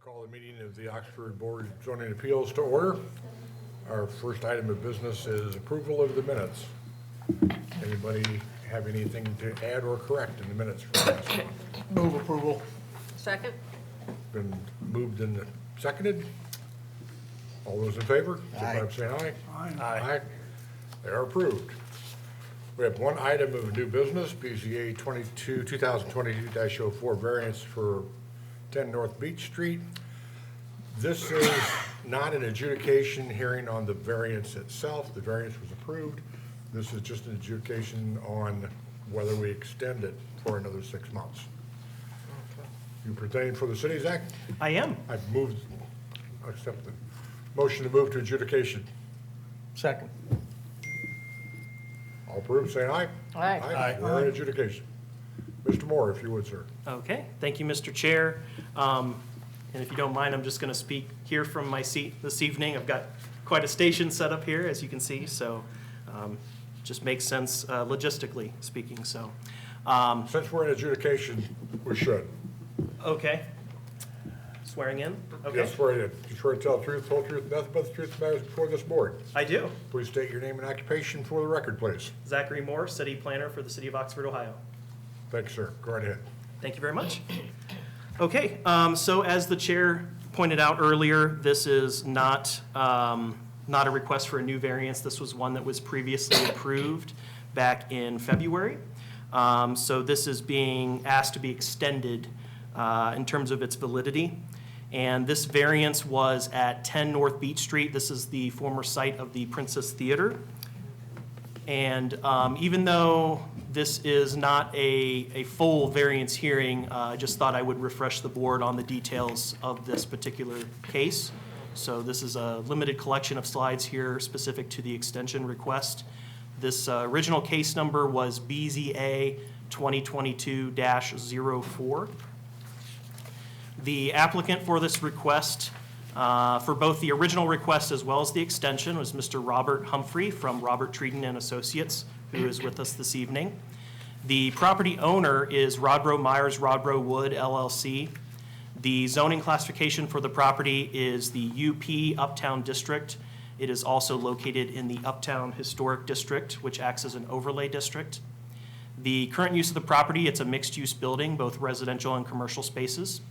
Call the meeting of the Oxford Board of Zoning Appeals to order. Our first item of business is approval of the minutes. Anybody have anything to add or correct in the minutes from last month? Move approval. Second? Been moved and seconded. All those in favor? signify by saying aye. Aye. They are approved. We have one item of new business, BZA 2022-04 variance for 10 North Beach Street. This is not an adjudication hearing on the variance itself. The variance was approved. This is just an adjudication on whether we extend it for another 6 months. You pertain for the city, Zach? I am. I've moved, accept the motion to move to adjudication. Second. All approved, say aye. Aye. Aye. We're in adjudication. Mr. Moore, if you would, sir. Okay, thank you, Mr. Chair. And if you don't mind, I'm just going to speak here from my seat this evening. I've got quite a station set up here, as you can see, so just makes sense logistically speaking, so. Since we're in adjudication, we should. Okay. Swearing in? Okay. Yes, swear in. You swear to tell the truth, whole truth, nothing but the truth matters before this board. I do. Please state your name and occupation for the record, please. Zachary Moore, City Planner for the City of Oxford, Ohio. Thanks, sir. Go right ahead. Thank you very much. Okay, so as the chair pointed out earlier, this is not a request for a new variance. This was one that was previously approved back in February. So this is being asked to be extended in terms of its validity. And this variance was at 10 North Beach Street. This is the former site of the Princess Theater. And even though this is not a full variance hearing, I just thought I would refresh the board on the details of this particular case. So this is a limited collection of slides here specific to the extension request. This original case number was BZA 2022-04. The applicant for this request, for both the original request as well as the extension, was Mr. Robert Humphrey from Robert Treaton and Associates, who is with us this evening. The property owner is Rodbro Myers Rodbro Wood LLC. The zoning classification for the property is the UP Uptown District. It is also located in the Uptown Historic District, which acts as an overlay district. The current use of the property, it's a mixed-use building, both residential and commercial spaces.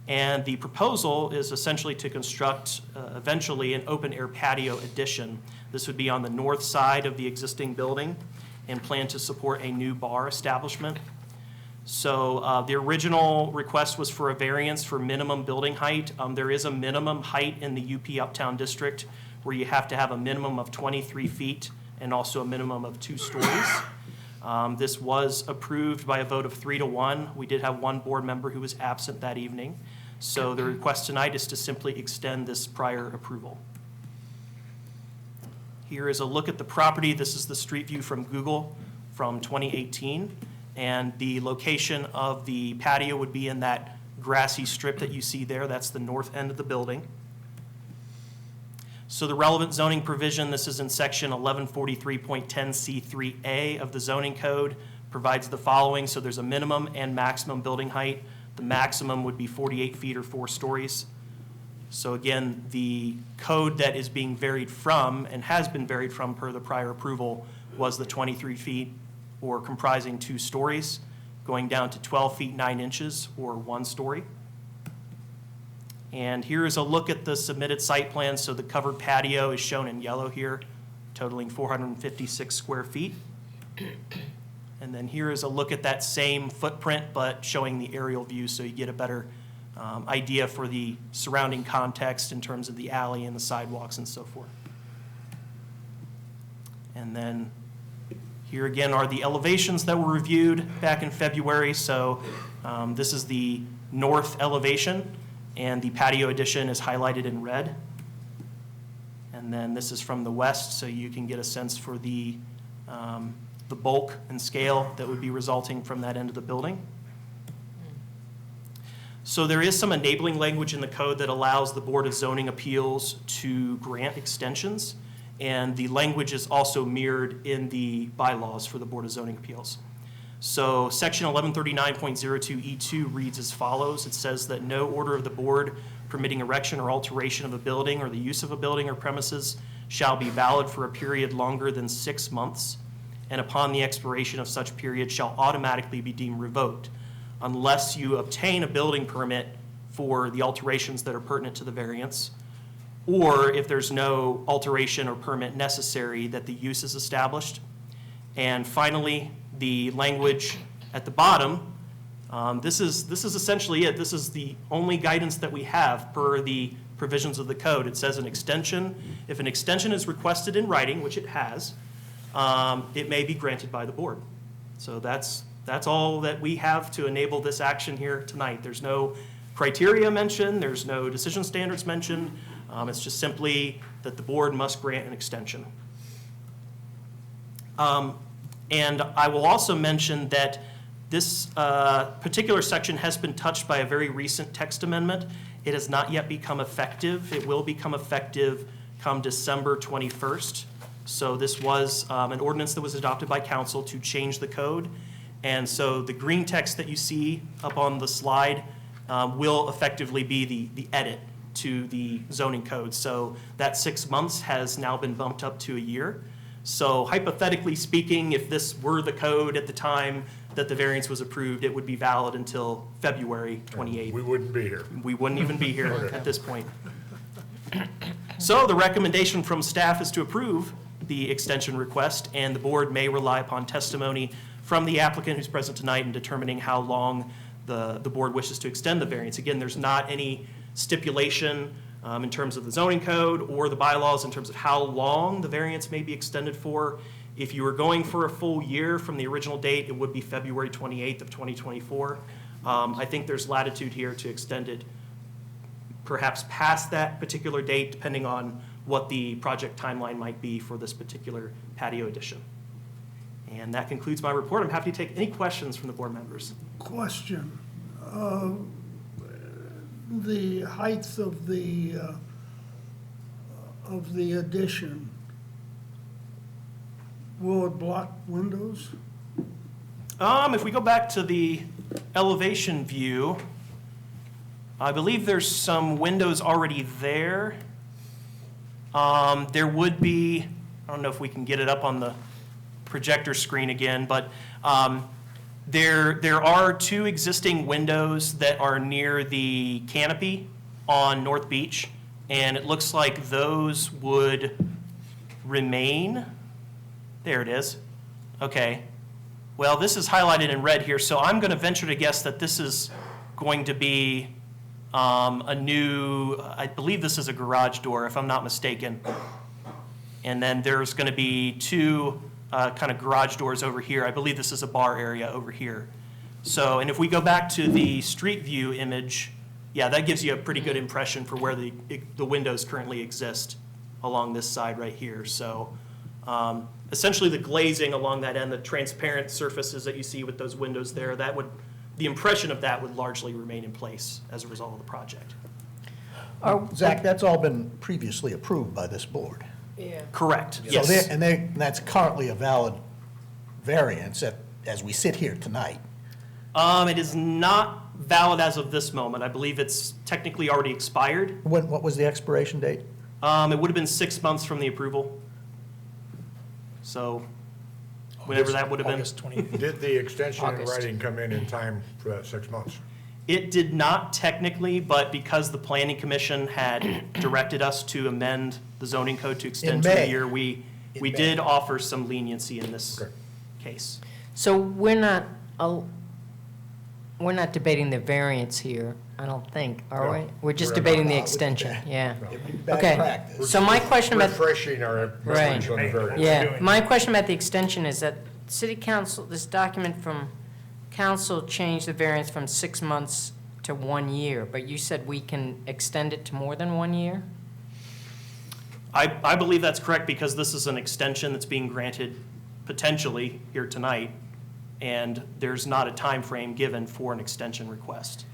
And the proposal is essentially to construct eventually an open-air patio addition. This would be on the north side of the existing building and plan to support a new bar establishment. So the original request was for a variance for minimum building height. There is a minimum height in the UP Uptown District where you have to have a minimum of 23 feet and also a minimum of 2 stories. This was approved by a vote of 3-1. We did have one board member who was absent that evening. So the request tonight is to simply extend this prior approval. Here is a look at the property. This is the street view from Google from 2018. And the location of the patio would be in that grassy strip that you see there. That's the north end of the building. So the relevant zoning provision, this is in section 1143.10C3A of the zoning code, provides the following. So there's a minimum and maximum building height. The maximum would be 48 feet or 4 stories. So again, the code that is being varied from and has been varied from per the prior approval was the 23 feet or comprising 2 stories, going down to 12 feet 9 inches or 1 story. And here is a look at the submitted site plan. So the covered patio is shown in yellow here, totaling 456 square feet. And then here is a look at that same footprint, but showing the aerial view so you get a better idea for the surrounding context in terms of the alley and the sidewalks and so forth. And then here again are the elevations that were reviewed back in February. So this is the north elevation, and the patio addition is highlighted in red. And then this is from the west, so you can get a sense for the bulk and scale that would be resulting from that end of the building. So there is some enabling language in the code that allows the Board of Zoning Appeals to grant extensions, and the language is also mirrored in the bylaws for the Board of Zoning Appeals. So section 1139.02E2 reads as follows. It says that no order of the board permitting erection or alteration of a building or the use of a building or premises shall be valid for a period longer than 6 months, and upon the expiration of such period shall automatically be deemed revoked, unless you obtain a building permit for the alterations that are pertinent to the variance, or if there's no alteration or permit necessary that the use is established. And finally, the language at the bottom, this is essentially it. This is the only guidance that we have per the provisions of the code. It says an extension, if an extension is requested in writing, which it has, it may be granted by the board. So that's all that we have to enable this action here tonight. There's no criteria mentioned, there's no decision standards mentioned. It's just simply that the board must grant an extension. And I will also mention that this particular section has been touched by a very recent text amendment. It has not yet become effective. It will become effective come December 21st. So this was an ordinance that was adopted by council to change the code. And so the green text that you see up on the slide will effectively be the edit to the zoning code. So that 6 months has now been bumped up to a year. So hypothetically speaking, if this were the code at the time that the variance was approved, it would be valid until February 28th. We wouldn't be here. We wouldn't even be here at this point. So the recommendation from staff is to approve the extension request, and the board may rely upon testimony from the applicant who's present tonight in determining how long the board wishes to extend the variance. Again, there's not any stipulation in terms of the zoning code or the bylaws in terms of how long the variance may be extended for. If you were going for a full year from the original date, it would be February 28th of 2024. I think there's latitude here to extend it perhaps past that particular date, depending on what the project timeline might be for this particular patio addition. And that concludes my report. I'm happy to take any questions from the board members. Question. The height of the addition, will it block windows? If we go back to the elevation view, I believe there's some windows already there. There would be, I don't know if we can get it up on the projector screen again, but there are 2 existing windows that are near the canopy on North Beach, and it looks like those would remain. There it is. Okay. Well, this is highlighted in red here, so I'm going to venture to guess that this is going to be a new, I believe this is a garage door, if I'm not mistaken. And then there's going to be 2 kind of garage doors over here. I believe this is a bar area over here. So, and if we go back to the street view image, yeah, that gives you a pretty good impression for where the windows currently exist along this side right here. So, essentially the glazing along that end, the transparent surfaces that you see with those windows there, the impression of that would largely remain in place as a result of the project. Zach, that's all been previously approved by this board. Yeah. Correct, So yes. and that's currently a valid variance as we sit here tonight. It is not valid as of this moment. I believe it's technically already expired. What was the expiration date? It would have been 6 months from the approval. So whenever that would have been. August 20. Did the extension in August. writing come in time for that 6 months? It did not technically, but because the planning commission had directed us to amend the zoning code to extend to a May. year, we May. did offer some leniency in this Okay. case. So we're not debating the variance here, I don't think, are No, we? We're just we're debating not. the No, extension, yeah. It'd be bad Okay. practice. So my question about, Refreshing our memories on the variance. yeah, my question about the extension is that city council, this document from council changed the variance from 6 months to 1 year, but you said we can extend it to more than 1 year? I believe that's correct because this is an extension that's being granted potentially here tonight, and there's not a time frame given for an extension request.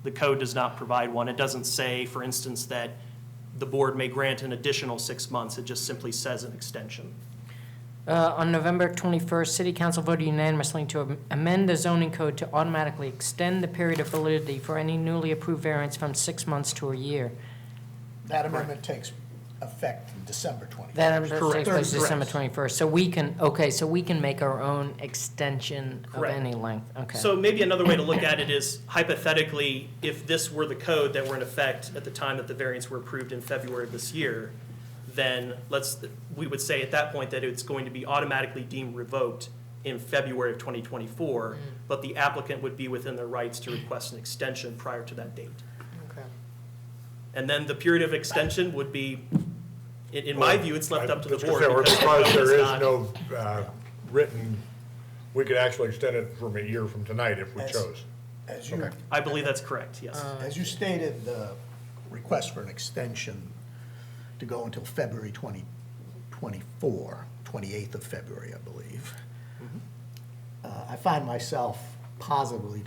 The code does not provide one. It doesn't say, for instance, that the board may grant an additional 6 months. It just simply says an extension. On November 21st, City Council voted unanimously to amend the zoning code to automatically extend the period of validity for any newly approved variance from 6 months to a year. That amendment takes effect in December 20th. That takes Correct. place December Correct. 21st. So we can, okay, so we can make our own extension of Correct. any length, okay. So maybe another way to look at it is hypothetically, if this were the code that were in effect at the time that the variants were approved in February of this year, then we would say at that point that it's going to be automatically deemed revoked in February of 2024, but the applicant would be within their rights to request an extension prior to that date. Okay. And then the period of extension would be, in my view, it's left up to the I was gonna board. say, or because the because code there is not- no written, we could actually extend it from a year from tonight if we As- chose. As you, Okay. I believe that's correct, yes. as you stated, the request for an extension to go until February 2024, 28th of February, I believe. I find myself positively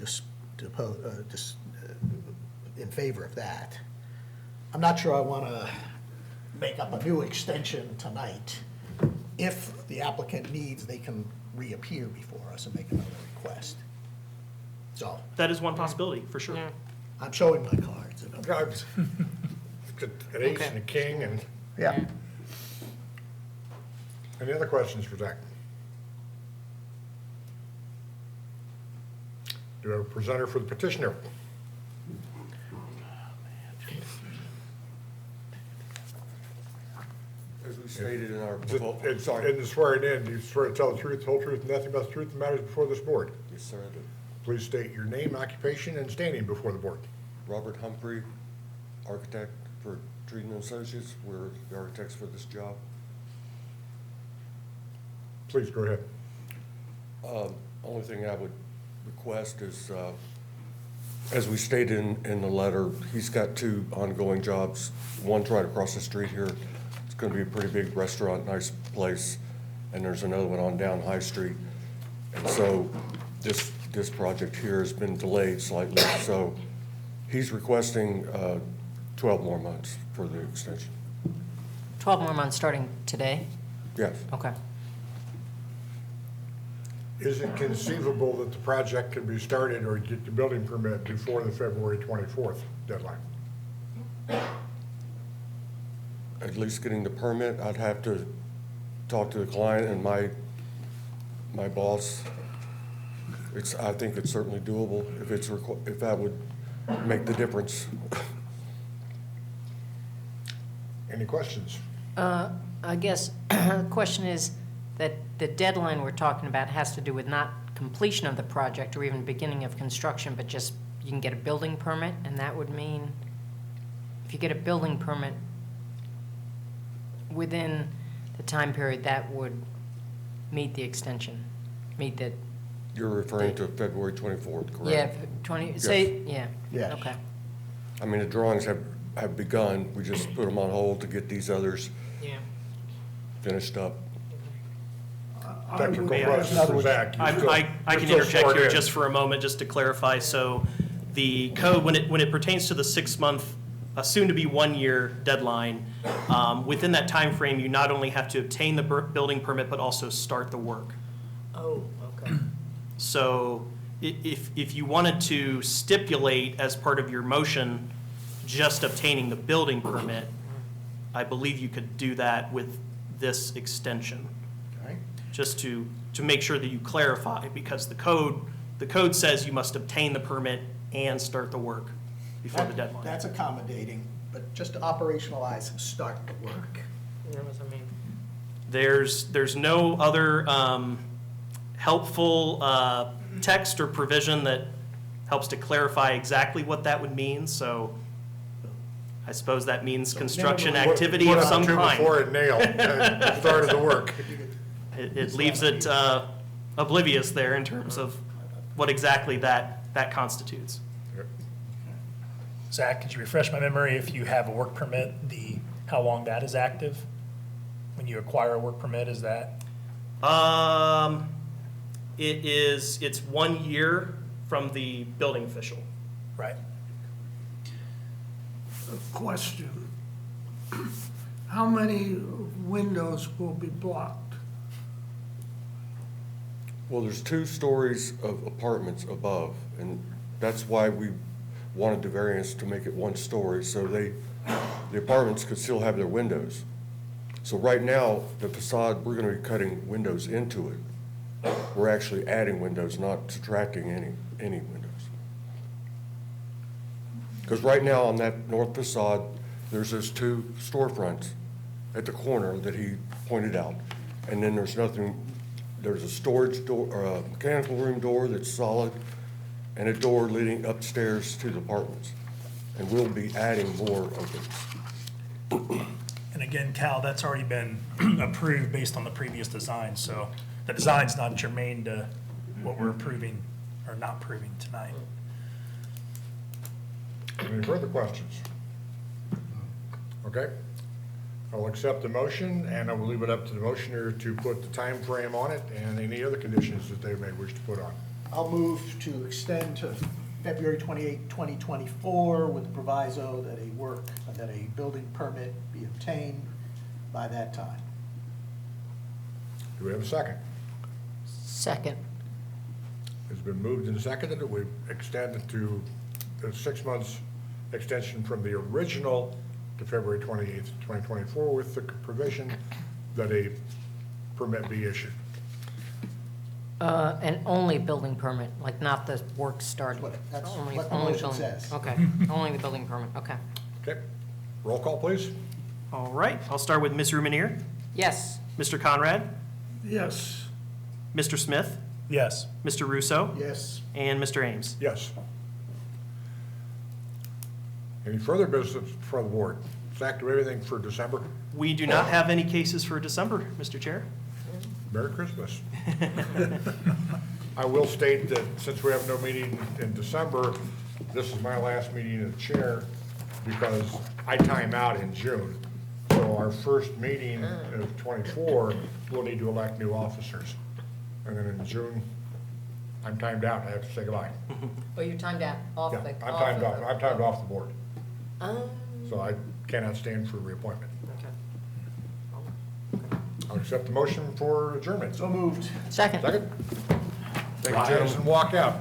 in favor of that. I'm not sure I want to make up a new extension tonight. If the applicant needs, they can reappear before us and make another request. So, That is one possibility, for sure. Yeah. I'm showing my cards. and I'm- It's an ace Okay. and a king and, Yeah. any other questions for Zach? Do we have a presenter for the petitioner? As we stated in our, It's sorry. in the swearing in, do you swear to tell the truth, the whole truth, and nothing but the truth in matters before this board? Yes, sir, I do. Please state your name, occupation, and standing before the board. Robert Humphrey, architect for Treaton and Associates. We're the architects for this job. Please go ahead. Only thing I would request is, as we stated in the letter, he's got 2 ongoing jobs. One's right across the street here. It's gonna be a pretty big restaurant, nice place. And there's another one on down High Street. And so this project here has been delayed slightly. So he's requesting 12 more months for the extension. 12 more months starting today? Yes. Okay. Is it conceivable that the project can be started or get the building permit before the February 24th deadline? At least getting the permit, I'd have to talk to the client and my boss. I think it's certainly doable if that would make the difference. Any questions? I guess the question is that the deadline we're talking about has to do with not completion of the project or even beginning of construction, but just you can get a building permit, and that would mean, if you get a building permit within the time period, that would meet the extension, meet the, You're referring to February 24th, correct? yeah, 20, say, yeah. Yes. Okay. I mean, the drawings have begun. We just put them on hold to get these others Yeah. finished up. Technical May I- questions for Zach? You I still- I you're can still interject sworn here in. just for a moment, just to clarify. So the code, when it pertains to the 6-month, soon-to-be 1-year deadline, within that time frame, you not only have to obtain the building permit, but also start the work. Oh, okay. So if you wanted to stipulate as part of your motion just obtaining the building permit, I believe you could do that with this extension, Okay. just to make sure that you clarify, because the code says you must obtain the permit and start the work before the deadline. That's accommodating, but just to operationalize and start the work. That was, I mean, There's no other helpful text or provision that helps to clarify exactly what that would mean, so I suppose that means construction Put- activity put of up some two kind. before it nailed, and started the work. It leaves it oblivious there in terms of what exactly that constitutes. Zach, could you refresh my memory if you have a work permit, how long that is active? When you acquire a work permit, is that? It's 1 year from the building official. Right. Question. How many windows will be blocked? Well, there's 2 stories of apartments above, and that's why we wanted the variance to make it 1 story, so the apartments could still have their windows. So right now, the facade, we're gonna be cutting windows into it. We're actually adding windows, not subtracting any windows. Because right now, on that north facade, there's those 2 storefronts at the corner that he pointed out. And then there's nothing, there's a storage door, or a mechanical room door that's solid, and a door leading upstairs to the apartments. And we'll be adding more of those. And again, Cal, that's already been approved based on the previous design, so the design's not germane to what we're approving or not approving tonight. Any further questions? Okay. I'll accept the motion, and I will leave it up to the motioner to put the time frame on it and any other conditions that they may wish to put on. I'll move to extend to February 28, 2024, with the proviso that a building permit be obtained by that time. Do we have a second? Second. It's been moved and seconded that we extend it to a 6 months extension from the original to February 28th, 2024, with the provision that a permit be issued. And only building permit, like not the work started? That's Only- what the only motion building- says. Okay, only the building permit, okay. Okay, roll call, please. All right, I'll start with Ms. Rumanier, Yes. Mr. Conrad, Yes. Mr. Smith, Yes. Mr. Russo, Yes. and Mr. Ames. Yes. Any further business for the board? Zach, do we have anything for December? We do not have any cases for December, Mr. Chair. Merry Christmas. I will state that since we have no meeting in December, this is my last meeting as chair because I time out in June. So our first meeting of '24, we'll need to elect new officers. And then in June, I'm timed out. I have to say goodbye. Oh, you're timed out, off Yeah, the. I'm timed off. I'm timed off the board. Oh, So I cannot stand for reappointment. okay. I'll accept the motion for adjournment. So moved. Second. Second? Rise and walk out.